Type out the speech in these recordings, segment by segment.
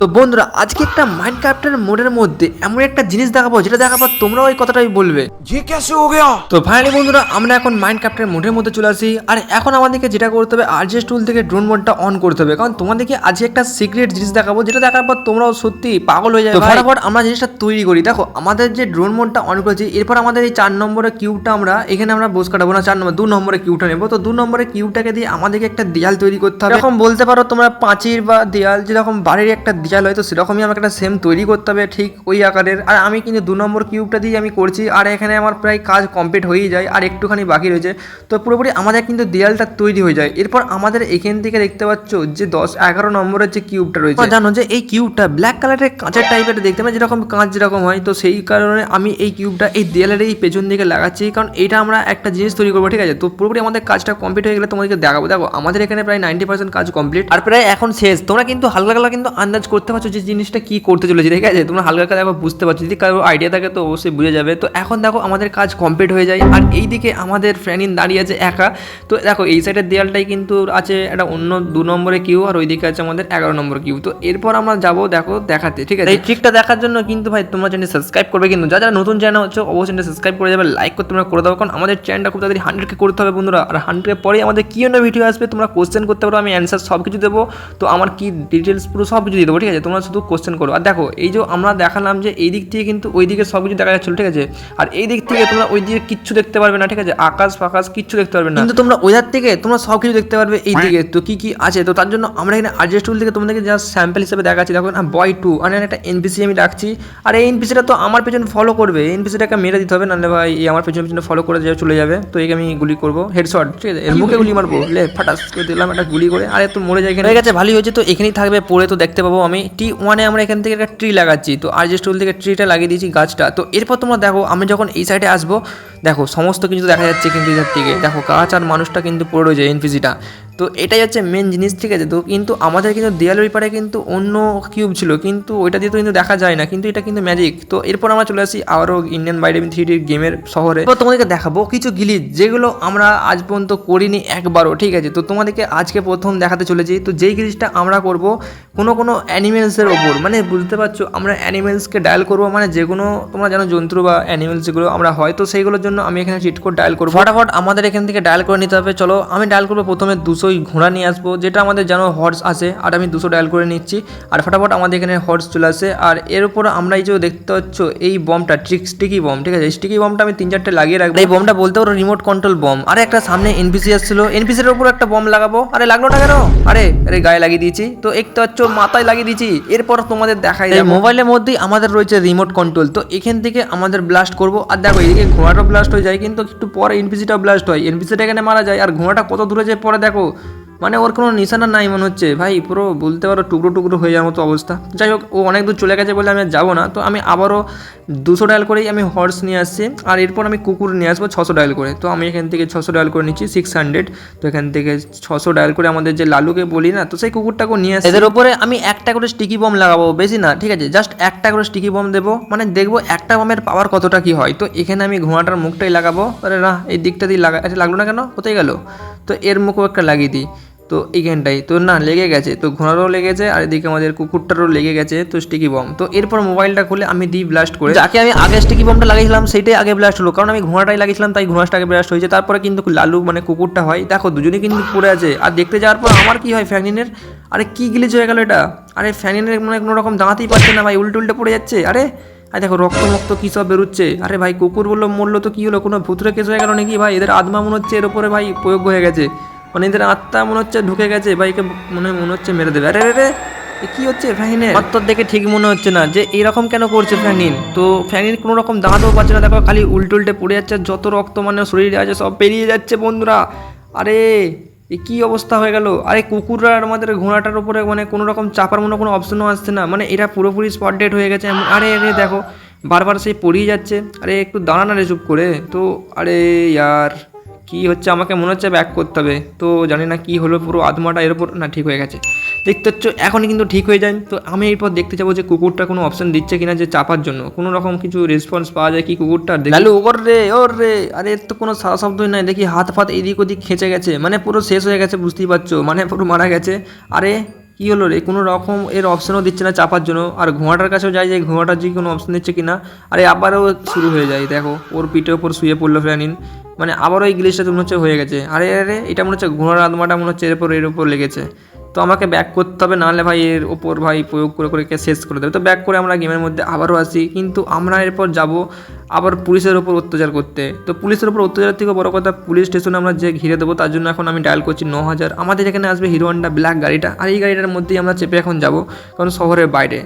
তো বন্ধুরা আজকে একটা মাইনক্রাফটের মোডের মধ্যে এমন একটা জিনিস দেখাবো যেটা দেখাবো তোমরা ওই কথাটাই বলবে ये कैसे हो गया। তো ফাইনালি বন্ধুরা আমরা এখন মাইনক্রাফটের মোডের মধ্যে চলে আসি। আর এখন আমাদেরকে যেটা করতে হবে আরজেস টুল থেকে ড্রোন মোডটা অন করতে হবে, কারণ তোমাদেরকে আজকে একটা সিক্রেট জিনিস দেখাবো যেটা দেখার পর তোমরাও সত্যি পাগল হয়ে যাবে। তো ফটাফট আমরা জিনিসটা তৈরি করি। দেখো আমাদের যে ড্রোন মোডটা অন করেছি, এরপর আমাদের এই 4 নম্বরের কিউবটা আমরা এখানে আমরা বস কাটাবো না, 4 নম্বর 2 নম্বরের কিউবটা নেবো। তো 2 নম্বরের কিউবটাকে দিয়ে আমাদেরকে একটা দেয়াল তৈরি করতে হবে। এরকম বলতে পারো তোমরা পাঁচির বা দেয়াল, যেরকম বাড়ির একটা দেয়াল হয় তো সেরকমই আমাকে একটা সেম তৈরি করতে হবে ঠিক ওই আকারের। আর আমি কিন্তু 2 নম্বর কিউবটা দিয়ে আমি করছি, আর এখানে আমার প্রায় কাজ কমপ্লিট হয়েই যায়, আর একটুখানি বাকি রয়েছে। তো পুরোপুরি আমাদের কিন্তু দেয়ালটা তৈরি হয়ে যায়। এরপর আমাদের এখান থেকে দেখতে পাচ্ছ যে 10-11 নম্বরের যে কিউবটা রয়েছে, জানো যে এই কিউবটা ব্ল্যাক কালারের কাঁচের টাইপের দেখতে পাই, যেরকম কাঁচ যেরকম হয়। তো সেই কারণে আমি এই কিউবটা এই দেয়ালের এই পেছন দিকে লাগাচ্ছি, কারণ এটা আমরা একটা জিনিস তৈরি করবো, ঠিক আছে। তো পুরোপুরি আমাদের কাজটা কমপ্লিট হয়ে গেলে তোমাদেরকে দেখাবো। দেখো আমাদের এখানে প্রায় 90% কাজ কমপ্লিট, আর প্রায় এখন শেষ। তোমরা কিন্তু হালকা হালকা কিন্তু আন্দাজ করতে পারছো যে জিনিসটা কি করতে চলেছে, ঠিক আছে। তোমরা হালকা হালকা দেখো বুঝতে পারছো, যদি কারো আইডিয়া থাকে তো অবশ্যই বুঝে যাবে। তো এখন দেখো আমাদের কাজ কমপ্লিট হয়ে যায়, আর এইদিকে আমাদের ফ্র্যানিন দাঁড়িয়ে আছে একা। তো দেখো এই সাইডের দেয়ালটাই কিন্তু আছে একটা অন্য 2 নম্বরের কিউ, আর ওইদিকে আছে আমাদের 11 নম্বর কিউ। তো এরপর আমরা যাবো দেখো দেখাতে, ঠিক আছে। এই ট্রিকটা দেখার জন্য কিন্তু ভাই তোমরা চ্যানেল সাবস্ক্রাইব করবে, কিন্তু যারা যারা নতুন চ্যানেল হচ্ছে অবশ্যই সাবস্ক্রাইব করে যাবে, লাইক করতে তোমরা করে দাও, কারণ আমাদের চ্যানেলটা খুব তাড়াতাড়ি 100K করতে হবে বন্ধুরা। আর 100K পরেই আমাদের কি অন্য ভিডিও আসবে, তোমরা কোশ্চেন করতে পারো, আমি অ্যান্সার সব কিছু দেবো। তো আমার কি ডিটেলস পুরো সব কিছু দিয়ে দেবো, ঠিক আছে। তোমরা শুধু কোশ্চেন করো। আর দেখো এই যে আমরা দেখালাম যে এই দিক থেকে কিন্তু ওই দিকে সব কিছু দেখা যাচ্ছিল, ঠিক আছে। আর এই দিক থেকে তোমরা ওই দিকে কিচ্ছু দেখতে পারবে না, ঠিক আছে। আকাশ ফাকাশ কিচ্ছু দেখতে পারবে না, কিন্তু তোমরা ওইধার থেকে তোমরা সব কিছু দেখতে পারবে এই দিকে। তো কি কি আছে, তো তার জন্য আমরা এখানে আরজেস টুল থেকে তোমাদেরকে জাস্ট স্যাম্পল হিসেবে দেখাচ্ছি। দেখো না বয় 2 আর একটা এনপিসি আমি রাখছি, আর এই এনপিসিটা তো আমার পেছনে ফলো করবে। এই এনপিসিটাকে মেরে দিতে হবে, নাহলে ভাই এই আমার পেছনে পেছনে ফলো করে চলে যাবে। তো একে আমি গুলি করবো হেডশট, ঠিক আছে। এর মুখে গুলি মারবো, লে ফাটাস করে দিলাম একটা গুলি করে। আর তো মরে যায়, এখানে হয়ে গেছে, ভালোই হয়েছে। তো এখানেই থাকবে পড়ে, তো দেখতে পাবো আমি T1-এ আমরা এখান থেকে একটা ট্রি লাগাচ্ছি। তো আরজেস টুল থেকে ট্রিটা লাগিয়ে দিয়েছি গাছটা। তো এরপর তোমরা দেখো আমি যখন এই সাইডে আসবো, দেখো সমস্ত কিছু দেখা যাচ্ছে কিন্তু এটার থেকে। দেখো গাছ আর মানুষটা কিন্তু পড়ে রয়েছে এনপিসিটা। তো এটাই হচ্ছে মেন জিনিস, ঠিক আছে। তো কিন্তু আমাদের কিন্তু দেয়ালের ব্যাপারে কিন্তু অন্য কিউব ছিল, কিন্তু ওইটা দিয়ে তো কিন্তু দেখা যায় না, কিন্তু এটা কিন্তু ম্যাজিক। তো এরপর আমরা চলে আসি আরও ইন্ডিয়ান বাইডেমিন 3D গেমের শহরে। তো তোমাদেরকে দেখাবো কিছু গিলিচ যেগুলো আমরা আজ পর্যন্ত করিনি একবারও, ঠিক আছে। তো তোমাদেরকে আজকে প্রথম দেখাতে চলেছি। তো যেই গিলিচটা আমরা করব কোনো অ্যানিমেলসের ওপর, মানে বুঝতে পারছো আমরা অ্যানিমেলসকে ডায়াল করবো, মানে যে কোনো তোমরা জানো জন্তু বা অ্যানিমেলস যেগুলো আমরা হয়, তো সেইগুলোর জন্য আমি এখানে চিট কোড ডায়াল করবো। ফটাফট আমাদের এখান থেকে ডায়াল করে নিতে হবে। চলো আমি ডায়াল করবো প্রথমে 200 ঘোড়া নিয়ে আসবো, যেটা আমাদের জানো হর্স আছে, আর আমি 200 ডায়াল করে নিচ্ছি। আর ফটাফট আমাদের এখানে হর্স চলে আসে। আর এর উপর আমরা এই যে দেখতে পাচ্ছ এই বমটা স্টিকি বম, ঠিক আছে। স্টিকি বমটা আমি 3-4টে লাগিয়ে রাখবো। এই বমটা বলতে পারো রিমোট কন্ট্রোল বম। আরে একটা সামনে এনপিসি আসছিল, এনপিসির উপর একটা বম লাগাবো। আরে লাগলো না কেন? আরে আরে গায়ে লাগিয়ে দিয়েছি, তো দেখতে পাচ্ছ মাথায় লাগিয়ে দিয়েছি। এরপর তোমাদের দেখাই যায় মোবাইলের মধ্যেই আমাদের রয়েছে রিমোট কন্ট্রোল। তো এখান থেকে আমাদের ব্লাস্ট করবো। আর দেখো এদিকে ঘোড়াটা ব্লাস্ট হয়ে যায়, কিন্তু একটু পরে এনপিসিটা ব্লাস্ট হয়, এনপিসিটা এখানে মারা যায়। আর ঘোড়াটা কত দূরে যায় পরে দেখো, মানে ওর কোনো নিশানা নাই মনে হচ্ছে ভাই, পুরো বলতে পারো টুকরো টুকরো হয়ে যাওয়ার মতো অবস্থা। যাই হোক ও অনেক দূর চলে গেছে বলে আমি যাবো না। তো আমি আবারও 200 ডায়াল করেই আমি হর্স নিয়ে আসছি, আর এরপর আমি কুকুর নিয়ে আসবো 600 ডায়াল করে। তো আমি এখান থেকে 600 ডায়াল করে নিচ্ছি 600। তো এখান থেকে 600 ডায়াল করে আমাদের যে লালুকে বলি না, তো সেই কুকুরটাকেও নিয়ে আসি। এদের উপরে আমি একটা করে স্টিকি বম লাগাবো, বেশি না, ঠিক আছে। জাস্ট একটা করে স্টিকি বম দেবো, মানে দেখবো একটা বমের পাওয়ার কতটা কি হয়। তো এখানে আমি ঘোড়াটার মুখটাই লাগাবো। আরে না এই দিকটা দিয়ে লাগলো না কেন, কোথায় গেল? তো এর মুখও একটা লাগিয়ে দিই। তো এইখানটাই তো না লেগে গেছে, তো ঘোড়ারও লেগেছে, আর এদিকে আমাদের কুকুরটারও লেগে গেছে। তো স্টিকি বম, তো এরপর মোবাইলটা খুলে আমি দিই ব্লাস্ট করে। যাকে আমি আগে স্টিকি বমটা লাগিয়েছিলাম সেইটাই আগে ব্লাস্ট হলো, কারণ আমি ঘোড়াটাই লাগিয়েছিলাম, তাই ঘোড়াটাকে ব্লাস্ট হয়েছে। তারপরে কিন্তু লালু মানে কুকুরটা হয়, দেখো দুজনেই কিন্তু পড়ে আছে। আর দেখতে যাওয়ার পর আমার কি হয় ফ্র্যাঙ্কলিনের, আরে কি গিলিচ হয়ে গেল এটা। আরে ফ্র্যাঙ্কলিনের মানে কোনো রকম দাঁড়াতেই পারছে না ভাই, উল্টে পড়ে যাচ্ছে। আরে আর দেখো রক্ত কী সব বেরোচ্ছে। আরে ভাই কুকুর বললো মরলো, তো কী হলো, কোনো ভূতুরে কেস হয়ে গেল নাকি ভাই? এদের আত্মা মনে হচ্ছে এর উপরে ভাই প্রয়োগ হয়ে গেছে, মানে এদের আত্মা মনে হচ্ছে ঢুকে গেছে ভাইকে, মনে হচ্ছে মেরে দেবে। আরে রে কি হচ্ছে ফ্র্যাঙ্কলিনের? অত্তর দেখে ঠিক মনে হচ্ছে না যে এরকম কেন করছে ফ্র্যাঙ্কলিন। তো ফ্র্যাঙ্কলিন কোনো রকম দাঁড়াতেও পারছে না, দেখো খালি উল্টে পড়ে যাচ্ছে, যত রক্ত মানে শরীরে আছে সব বেরিয়ে যাচ্ছে বন্ধুরা। আরে এ কী অবস্থা হয়ে গেল। আরে কুকুররা আমাদের ঘোড়াটার উপরে মানে কোনো রকম চাপার মনে কোনো অপশনও আসছে না, মানে এরা পুরোপুরি স্পট ডেড হয়ে গেছে। আরে দেখো বারবার সেই পড়িয়ে যাচ্ছে। আরে একটু দাঁড়া না রে চুপ করে। তো আরে ইয়ার কি হচ্ছে, আমাকে মনে হচ্ছে ব্যাক করতে হবে। তো জানি না কি হলো, পুরো আত্মাটা এর উপর না ঠিক হয়ে গেছে, দেখতে হচ্ছে এখনই কিন্তু ঠিক হয়ে যায়। তো আমি এরপর দেখতে যাবো যে কুকুরটা কোনো অপশন দিচ্ছে কিনা, যে চাপার জন্য কোনো রকম কিছু রেসপন্স পাওয়া যায় কি কুকুরটার। লালু ওর রে আরে এর তো কোনো সারা শব্দই নাই, দেখি হাত ফাত এদিক ওদিক খেঁচে গেছে, মানে পুরো শেষ হয়ে গেছে বুঝতেই পারছো, মানে পুরো মারা গেছে। আরে কী হলো রে, কোনো রকম এর অপশনও দিচ্ছে না চাপার জন্য। আর ঘোড়াটার কাছেও যাই যে ঘোড়াটার যে কোনো অপশন দিচ্ছে কিনা। আরে আবারও শুরু হয়ে যায়, দেখো ওর পিঠের ওপর শুয়ে পড়লো ফ্রানিন, মানে আবারও এই গ্লিচটা মনে হচ্ছে হয়ে গেছে। আরে আরে এটা মনে হচ্ছে ঘোড়ার আত্মাটা মনে হচ্ছে এর উপর লেগেছে। তো আমাকে ব্যাক করতে হবে, নাহলে ভাই এর ওপর ভাই প্রয়োগ করে করে শেষ করে দেবে। তো ব্যাক করে আমরা গেমের মধ্যে আবারও আসি, কিন্তু আমরা এরপর যাব আবার পুলিশের ওপর অত্যাচার করতে। তো পুলিশের ওপর অত্যাচার থেকে বড় কথা, পুলিশ স্টেশনে আমরা যে ঘিরে দেবো, তার জন্য এখন আমি ডায়াল করছি 9000। আমাদের এখানে আসবে হিরো হন্ডা ব্ল্যাক গাড়িটা, আর এই গাড়িটার মধ্যেই আমরা চেপে এখন যাব, কারণ শহরের বাইরে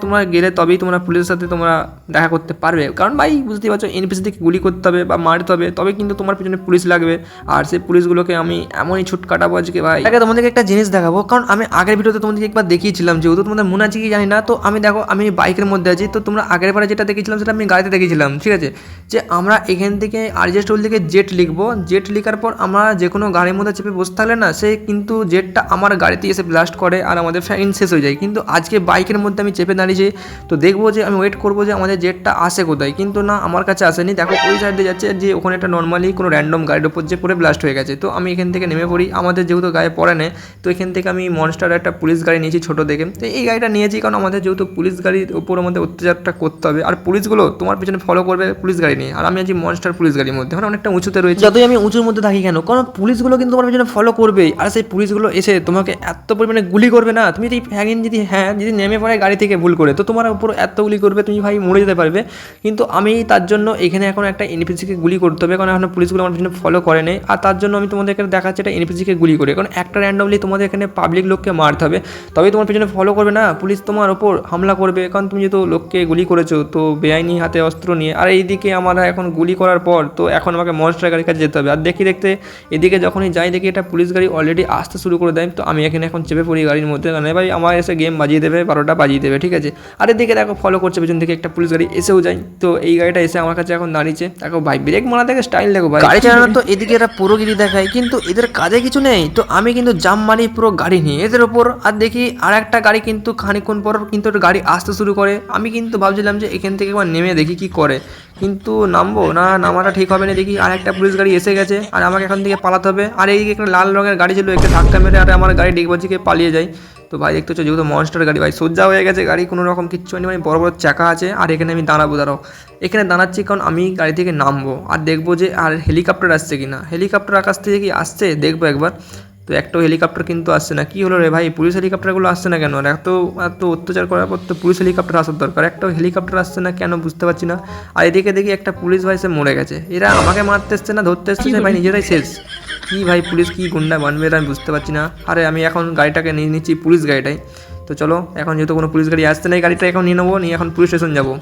তোমরা গেলে তবেই তোমরা পুলিশের সাথে তোমরা দেখা করতে পারবে। কারণ ভাই বুঝতেই পারছো, এনপিসি থেকে গুলি করতে হবে বা মারতে হবে, তবে কিন্তু তোমার পিছনে পুলিশ লাগবে। আর সেই পুলিশগুলোকে আমি এমনই ছুট কাটাবো আজকে ভাই। আগে তোমাদেরকে একটা জিনিস দেখাবো, কারণ আমি আগের ভিডিওতে তোমাদেরকে একবার দেখিয়েছিলাম, যেহেতু তোমাদের মনে আছে কি জানি না। তো আমি দেখো আমি বাইকের মধ্যে আছি, তো তোমরা আগের বারে যেটা দেখেছিলাম সেটা আমি গাড়িতে দেখেছিলাম, ঠিক আছে। যে আমরা এখান থেকে আরজেস্ট টোল থেকে জেট লিখবো, জেট লেখার পর আমরা যে কোনো গাড়ির মধ্যে চেপে বসে থাকলে না, সে কিন্তু জেটটা আমার গাড়িতে এসে ব্লাস্ট করে আর আমাদের ফ্যান শেষ হয়ে যায়। কিন্তু আজকে বাইকের মধ্যে আমি চেপে দাঁড়িয়েছি, তো দেখবো যে আমি ওয়েট করবো যে আমাদের জেটটা আসে কোথায়, কিন্তু না আমার কাছে আসেনি। দেখো ওই সাইডে যাচ্ছে, যে ওখানে একটা নর্মালি কোনো র্যান্ডম গাড়ির উপর যে পড়ে ব্লাস্ট হয়ে গেছে। তো আমি এখান থেকে নেমে পড়ি, আমাদের যেহেতু গায়ে পড়ে নেয়, তো এখান থেকে আমি মনস্টার একটা পুলিশ গাড়ি নিয়েছি ছোটো দেখে। তো এই গাড়িটা নিয়েছি কারণ আমাদের যেহেতু পুলিশ গাড়ির উপর আমাদের অত্যাচারটা করতে হবে, আর পুলিশগুলো তোমার পিছনে ফলো করবে পুলিশ গাড়ি নিয়ে। আর আমি আছি মনস্টার পুলিশ গাড়ির মধ্যে, মানে অনেকটা উঁচুতে রয়েছে। যতই আমি উঁচুর মধ্যে থাকি কেন, কারণ পুলিশগুলো কিন্তু তোমার পিছনে ফলো করবেই। আর সেই পুলিশগুলো এসে তোমাকে এত পরিমাণে গুলি করবে না, তুমি যদি যদি নেমে পড়ে গাড়ি থেকে ভুল করে, তো তোমার উপর এত গুলি করবে তুমি ভাই মরে যেতে পারবে। কিন্তু আমি তার জন্য এখানে এখন একটা এনপিসিকে গুলি করতে হবে, কারণ এখন পুলিশগুলো আমার পিছনে ফলো করে নেই। আর তার জন্য আমি তোমাদেরকে দেখাচ্ছি একটা এনপিসিকে গুলি করে, কারণ একটা র্যান্ডমলি তোমাদের এখানে পাবলিক লোককে মারতে হবে, তবেই তোমার পিছনে ফলো করবে না, পুলিশ তোমার ওপর হামলা করবে। কারণ তুমি যেহেতু লোককে গুলি করেছো, তো বেআইনি হাতে অস্ত্র নিয়ে। আর এইদিকে আমার এখন গুলি করার পর তো এখন আমাকে মনস্টার গাড়ির কাছে যেতে হবে। আর দেখতে এদিকে যখনই যাই দেখি এটা পুলিশ গাড়ি অলরেডি আসতে শুরু করে দেয়। তো আমি এখানে এখন চেপে পড়ি গাড়ির মধ্যে, কারণ ভাই আমার এসে গেম বাজিয়ে দেবে, 12টা বাজিয়ে দেবে, ঠিক আছে। আর এদিকে দেখো ফলো করছে পেছন থেকে একটা পুলিশ গাড়ি, এসেও যায়। তো এই গাড়িটা এসে আমার কাছে এখন দাঁড়িয়েছে, দেখো ভাই ব্রেক মারা দেখে স্টাইল দেখো ভাই, গাড়ি চালানো তো এদিকে এরা পুরোগিরি দেখায়, কিন্তু এদের কাজে কিছু নেই। তো আমি কিন্তু জাম মারি পুরো গাড়ি নিয়ে এদের ওপর। আর দেখি আর একটা গাড়ি কিন্তু খানিকক্ষণ পর কিন্তু গাড়ি আসতে শুরু করে। আমি কিন্তু ভাবছিলাম যে এখান থেকে একবার নেমে দেখি কি করে, কিন্তু নামবো না, নামাটা ঠিক হবে না। দেখি আর একটা পুলিশ গাড়ি এসে গেছে, আর আমাকে এখান থেকে পালাতে হবে। আর এইদিকে একটা লাল রঙের গাড়ি ছিল, একটা ধাক্কা মেরে আর আমার গাড়ি ডিগবাজিকে পালিয়ে যায়। তো ভাই দেখতে হচ্ছে যেহেতু মনস্টার গাড়ি ভাই সোজা হয়ে গেছে গাড়ি, কোনো রকম কিচ্ছু নেই, মানে বড় বড় চাকা আছে। আর এখানে আমি দাঁড়াও এখানে দাঁড়াচ্ছি, কারণ আমি গাড়ি থেকে নামবো আর দেখবো যে আর হেলিকপ্টার আসছে কিনা। হেলিকপ্টার আকাশ থেকে কি আসছে দেখবো একবার। তো একটা হেলিকপ্টার কিন্তু আসছে না, কি হলো রে ভাই, পুলিশ হেলিকপ্টারগুলো আসছে না কেন? আর এত অত্যাচার করার পর তো পুলিশ হেলিকপ্টার আসার দরকার, একটা হেলিকপ্টার আসছে না কেন বুঝতে পারছি না। আর এদিকে দেখি একটা পুলিশ ভাই সে মরে গেছে, এরা আমাকে মারতে এসছে না ধরতে এসছে, ভাই নিজেরাই শেষ। কি ভাই পুলিশ কি গুন্ডা বানবে এরা, আমি বুঝতে পারছি না। আরে আমি এখন গাড়িটাকে নিয়ে নিচ্ছি পুলিশ গাড়িটাই। তো চলো এখন যেহেতু কোনো পুলিশ গাড়ি আসছে না, এই গাড়িটা এখন নিয়ে নেবো, নিয়ে এখন পুলিশ স্টেশন যাবো।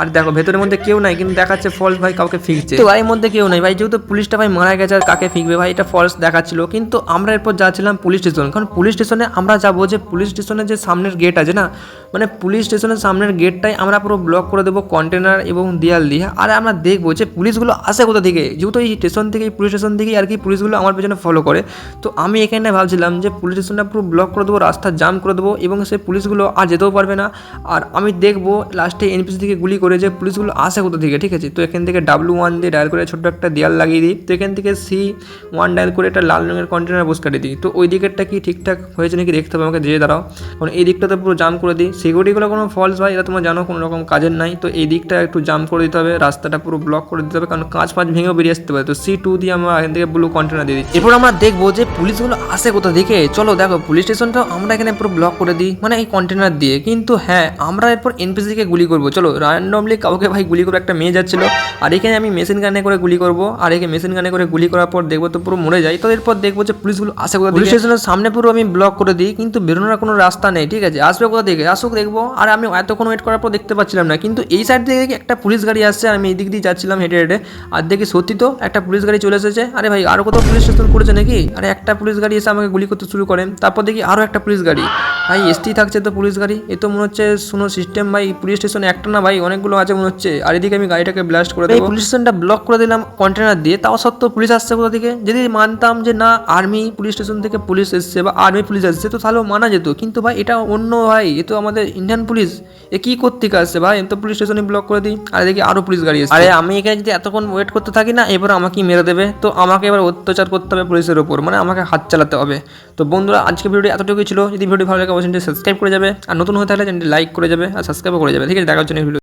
আর দেখো ভেতরের মধ্যে কেউ নাই, কিন্তু দেখাচ্ছে ফলস ভাই কাউকে ফিকছে। তো গাড়ির মধ্যে কেউ নাই ভাই, যেহেতু পুলিশটা ভাই মারা গেছে আর কাকে ফিকবে ভাই, এটা ফলস দেখাচ্ছিল। কিন্তু আমরা এরপর যাচ্ছিলাম পুলিশ স্টেশন, কারণ পুলিশ স্টেশনে আমরা যাবো যে পুলিশ স্টেশনের যে সামনের গেট আছে না, মানে পুলিশ স্টেশনের সামনের গেটটাই আমরা পুরো ব্লক করে দেবো কন্টেনার এবং দেয়াল দিয়ে। আর আমরা দেখবো যে পুলিশগুলো আসে কোথা থেকে, যেহেতু এই স্টেশন থেকেই পুলিশ স্টেশন থেকেই আর কি পুলিশগুলো আমার পেছনে ফলো করে। তো আমি এখানে ভাবছিলাম যে পুলিশ স্টেশনটা পুরো ব্লক করে দেবো, রাস্তা জাম করে দেবো, এবং সেই পুলিশগুলো আর যেতেও পারবে না। আর আমি দেখবো লাস্টে এনপিসি থেকে গুলি করে যে পুলিশগুলো আসে কোথা থেকে, ঠিক আছে। তো এখান থেকে W1 দিয়ে ডায়াল করে ছোট্ট একটা দেয়াল লাগিয়ে দিই। তো এখান থেকে C1 ডায়াল করে একটা লাল রঙের কন্টেনার বস কাটিয়ে দিই। তো ওই দিকেরটা কি ঠিকঠাক হয়েছে নাকি দেখতে হবে আমাকে, দিয়ে দাঁড়াও, কারণ এই দিকটাতে পুরো জাম করে দিই। সিকিউরিটিগুলো কোনো ফলস ভাই, এটা তোমরা জানো কোনো রকম কাজের নাই। তো এই দিকটা একটু জাম করে দিতে হবে, রাস্তাটা পুরো ব্লক করে দিতে হবে, কারণ কাঁচ ভেঙেও বেরিয়ে আসতে পারে। তো C2 দিয়ে আমরা এখান থেকে ব্লু কন্টেনার দিয়ে দিচ্ছি। এরপর আমরা দেখবো যে পুলিশগুলো আসে কোথা থেকে। চলো দেখো পুলিশ স্টেশনটা আমরা এখানে পুরো ব্লক করে দিই, মানে এই কন্টেনার দিয়ে। কিন্তু হ্যাঁ আমরা এরপর এনপিসিকে গুলি করবো। চলো র্যান্ডমলি কাউকে ভাই গুলি করবো, একটা মেয়ে যাচ্ছিলো, আর এখানে আমি মেশিন গানে করে গুলি করবো। আর এখানে মেশিন গানে করে গুলি করার পর দেখবো তো পুরো মরে যায়। তো এরপর দেখবো যে পুলিশগুলো আসে কোথা থেকে। পুলিশ স্টেশনের সামনে পুরো আমি ব্লক করে দিই, কিন্তু বেরোনোর কোনো রাস্তা নেই, ঠিক আছে। আসবে কোথা থেকে, আসুক দেখবো। আর আমি এতক্ষণ ওয়েট করার পর দেখতে পাচ্ছিলাম না, কিন্তু এই সাইড থেকে দেখি একটা পুলিশ গাড়ি আসছে, আমি এই দিক দিয়ে যাচ্ছিলাম হেঁটে হেঁটে, আর দেখি সত্যি তো একটা পুলিশ গাড়ি চলে এসেছে। আরে ভাই আরও কোথাও পুলিশ স্টেশন করেছে নাকি? আরে একটা পুলিশ গাড়ি এসে আমাকে গুলি করতে শুরু করেন। তারপর দেখি আরও একটা পুলিশ গাড়ি, ভাই এসটি থাকছে তো পুলিশ গাড়ি, এ তো মনে হচ্ছে শুনো সিস্টেম ভাই, পুলিশ স্টেশনে একটা না ভাই অনেকগুলো আছে মনে হচ্ছে। আর এদিকে আমি গাড়িটাকে ব্লাস্ট করে দেবো, পুলিশ স্টেশনটা ব্লক করে দিলাম কন্টেনার দিয়ে। তাও সত্ত্বেও পুলিশ আসছে কোথা থেকে। যদি মানতাম যে না আর্মি পুলিশ স্টেশন থেকে পুলিশ এসছে বা আর্মি পুলিশ আসছে, তো তাহলেও মানা যেত। কিন্তু ভাই এটা অন্য ভাই, এ তো আমাদের ইন্ডিয়ান পুলিশ, এ কি করতে আসছে ভাই। আমি তো পুলিশ স্টেশনে ব্লক করে দিই, আর দেখি আরও পুলিশ গাড়ি আসছে। আরে আমি এখানে যদি এতক্ষণ ওয়েট করতে থাকি না, এবার আমাকে মেরে দেবে। তো আমাকে এবার অত্যাচার করতে হবে পুলিশের ওপর, মানে আমাকে হাত চালাতে হবে। তো বন্ধুরা আজকে ভিডিওটি এতটুকুই ছিল। যদি ভিডিওটি ভালো লাগে অবশ্যই সাবস্ক্রাইব করে যাবে, আর নতুন হয়ে থাকলে চ্যানেলটি লাইক করে যাবে আর সাবস্ক্রাইবও করে যাবে। ঠিক আছে, দেখার জন্য ভিডিও।